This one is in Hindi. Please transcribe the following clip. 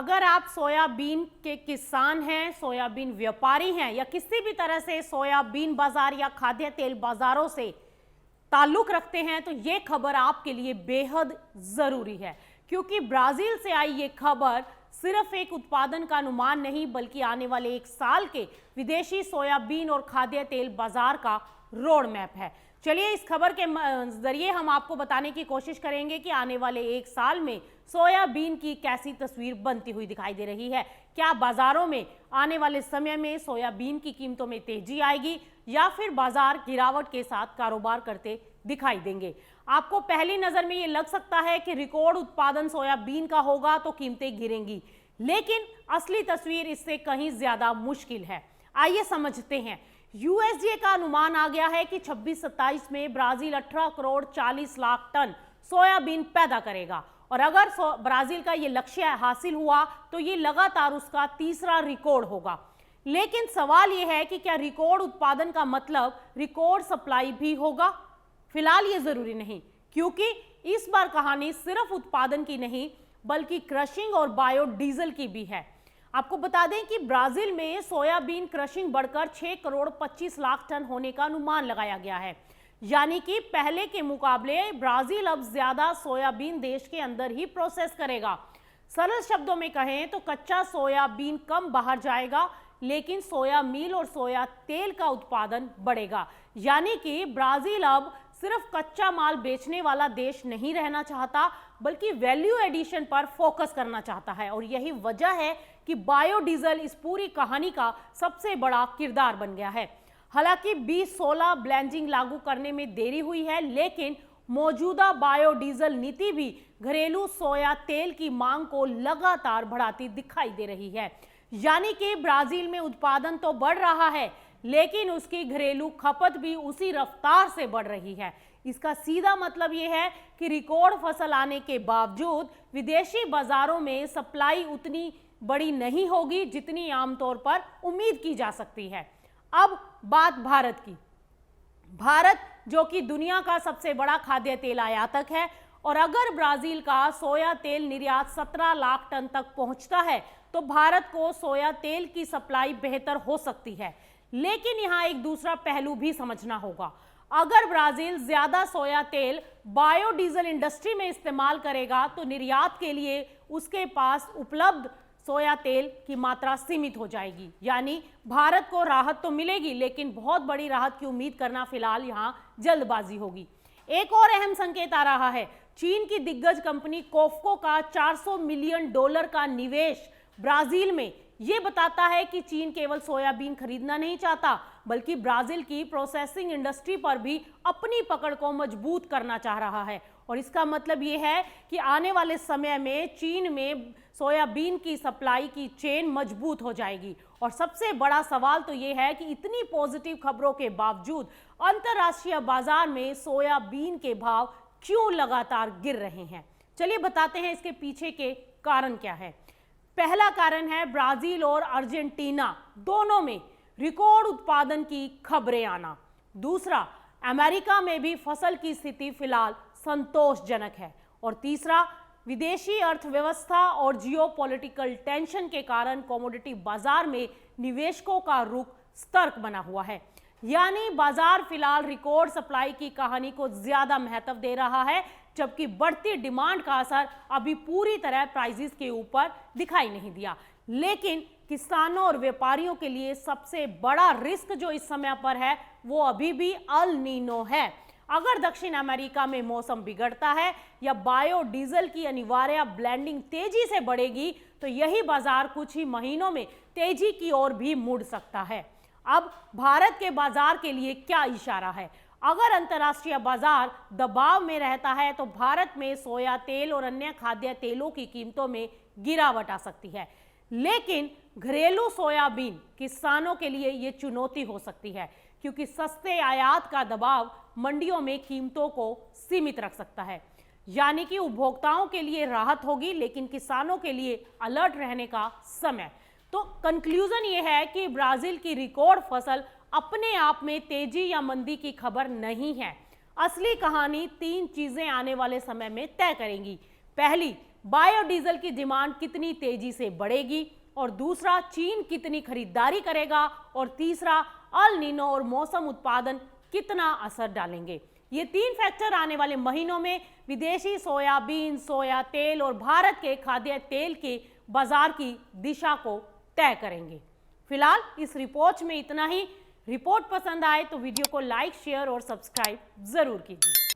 अगर आप सोयाबीन के किसान हैं, सोयाबीन व्यापारी हैं या किसी भी तरह से सोयाबीन बाजार या खाद्य तेल बाजारों से ताल्लुक रखते हैं तो ये खबर आपके लिए बेहद जरूरी है, क्योंकि ब्राजील से आई ये खबर सिर्फ एक उत्पादन का अनुमान नहीं बल्कि आने वाले 1 साल के विदेशी सोयाबीन और खाद्य तेल बाजार का रोड मैप है। चलिए इस खबर के जरिए हम आपको बताने की कोशिश करेंगे कि आने वाले 1 साल में सोयाबीन की कैसी तस्वीर बनती हुई दिखाई दे रही है। क्या बाजारों में आने वाले समय में सोयाबीन की कीमतों में तेजी आएगी या फिर बाजार गिरावट के साथ कारोबार करते दिखाई देंगे। आपको पहली नजर में ये लग सकता है कि रिकॉर्ड उत्पादन सोयाबीन का होगा तो कीमतें गिरेंगी, लेकिन असली तस्वीर इससे कहीं ज्यादा मुश्किल है। आइए समझते हैं। यूएसडीए का अनुमान आ गया है कि 26-27 में Brazil 18 crore 40 lakh ton soybean पैदा करेगा और अगर ब्राजील का ये लक्ष्य हासिल हुआ तो ये लगातार उसका तीसरा रिकॉर्ड होगा। लेकिन सवाल ये है कि क्या रिकॉर्ड उत्पादन का मतलब रिकॉर्ड सप्लाई भी होगा? फिलहाल ये जरूरी नहीं, क्योंकि इस बार कहानी सिर्फ उत्पादन की नहीं बल्कि क्रशिंग और बायोडीजल की भी है। आपको बता दें कि ब्राजील में सोयाबीन क्रशिंग बढ़कर 6 करोड़ 25 लाख टन होने का अनुमान लगाया गया है, यानी कि पहले के मुकाबले ब्राजील अब ज्यादा सोयाबीन देश के अंदर ही प्रोसेस करेगा। सरल शब्दों में कहें तो कच्चा सोयाबीन कम बाहर जाएगा, लेकिन सोया मील और सोया तेल का उत्पादन बढ़ेगा। यानी कि ब्राजील अब सिर्फ कच्चा माल बेचने वाला देश नहीं रहना चाहता बल्कि वैल्यू एडिशन पर फोकस करना चाहता है, और यही वजह है कि बायोडीजल इस पूरी कहानी का सबसे बड़ा किरदार बन गया है। हालांकि 2016 ब्लेंडिंग लागू करने में देरी हुई है, लेकिन मौजूदा बायोडीजल नीति भी घरेलू सोया तेल की मांग को लगातार बढ़ाती दिखाई दे रही है। यानी कि ब्राजील में उत्पादन तो बढ़ रहा है, लेकिन उसकी घरेलू खपत भी उसी रफ्तार से बढ़ रही है। इसका सीधा मतलब यह है कि रिकॉर्ड फसल आने के बावजूद विदेशी बाजारों में सप्लाई उतनी बड़ी नहीं होगी जितनी आमतौर पर उम्मीद की जा सकती है। अब बात भारत की। भारत जो कि दुनिया का सबसे बड़ा खाद्य तेल आयातक है, और अगर ब्राजील का सोया तेल निर्यात 17 लाख टन तक पहुंचता है तो भारत को सोया तेल की सप्लाई बेहतर हो सकती है। लेकिन यहां एक दूसरा पहलू भी समझना होगा। अगर ब्राजील ज्यादा सोया तेल बायोडीजल इंडस्ट्री में इस्तेमाल करेगा तो निर्यात के लिए उसके पास उपलब्ध सोया तेल की मात्रा सीमित हो जाएगी। यानी भारत को राहत तो मिलेगी, लेकिन बहुत बड़ी राहत की उम्मीद करना फिलहाल यहां जल्दबाजी होगी। एक और अहम संकेत आ रहा है। चीन की दिग्गज कंपनी कोफको का $400 मिलियन का निवेश ब्राजील में ये बताता है कि चीन केवल सोयाबीन खरीदना नहीं चाहता बल्कि ब्राजील की प्रोसेसिंग इंडस्ट्री पर भी अपनी पकड़ को मजबूत करना चाह रहा है। और इसका मतलब ये है कि आने वाले समय में चीन में सोयाबीन की सप्लाई की चेन मजबूत हो जाएगी। और सबसे बड़ा सवाल तो ये है कि इतनी पॉजिटिव खबरों के बावजूद अंतर्राष्ट्रीय बाजार में सोयाबीन के भाव क्यों लगातार गिर रहे हैं। चलिए बताते हैं इसके पीछे के कारण क्या है। पहला कारण है ब्राजील और अर्जेंटीना दोनों में रिकॉर्ड उत्पादन की खबरें आना। दूसरा, अमेरिका में भी फसल की स्थिति फिलहाल संतोषजनक है। और तीसरा, विदेशी अर्थव्यवस्था और जियोपॉलिटिकल टेंशन के कारण कमोडिटी बाजार में निवेशकों का रुख सतर्क बना हुआ है। यानी बाजार फिलहाल रिकॉर्ड सप्लाई की कहानी को ज्यादा महत्व दे रहा है, जबकि बढ़ती डिमांड का असर अभी पूरी तरह प्राइसेस के ऊपर दिखाई नहीं दिया। लेकिन किसानों और व्यापारियों के लिए सबसे बड़ा रिस्क जो इस समय पर है वो अभी भी अल नीनो है। अगर दक्षिण अमेरिका में मौसम बिगड़ता है या बायोडीजल की अनिवार्य ब्लेंडिंग तेजी से बढ़ेगी तो यही बाजार कुछ ही महीनों में तेजी की ओर भी मुड़ सकता है। अब भारत के बाजार के लिए क्या इशारा है? अगर अंतर्राष्ट्रीय बाजार दबाव में रहता है तो भारत में सोया तेल और अन्य खाद्य तेलों की कीमतों में गिरावट आ सकती है। लेकिन घरेलू सोयाबीन किसानों के लिए ये चुनौती हो सकती है, क्योंकि सस्ते आयात का दबाव मंडियों में कीमतों को सीमित रख सकता है। यानी कि उपभोक्ताओं के लिए राहत होगी, लेकिन किसानों के लिए अलर्ट रहने का समय। तो कंक्लूजन ये है कि ब्राजील की रिकॉर्ड फसल अपने आप में तेजी या मंदी की खबर नहीं है। असली कहानी 3 चीजें आने वाले समय में तय करेंगी। पहली, बायोडीजल की डिमांड कितनी तेजी से बढ़ेगी, और दूसरा चीन कितनी खरीदारी करेगा, और तीसरा अल नीनो और मौसम उत्पादन कितना असर डालेंगे। ये 3 फैक्टर आने वाले महीनों में विदेशी सोयाबीन, सोया तेल और भारत के खाद्य तेल के बाजार की दिशा को तय करेंगे। फिलहाल इस रिपोर्ट में इतना ही। रिपोर्ट पसंद आए तो वीडियो को लाइक, शेयर और सब्सक्राइब जरूर कीजिए।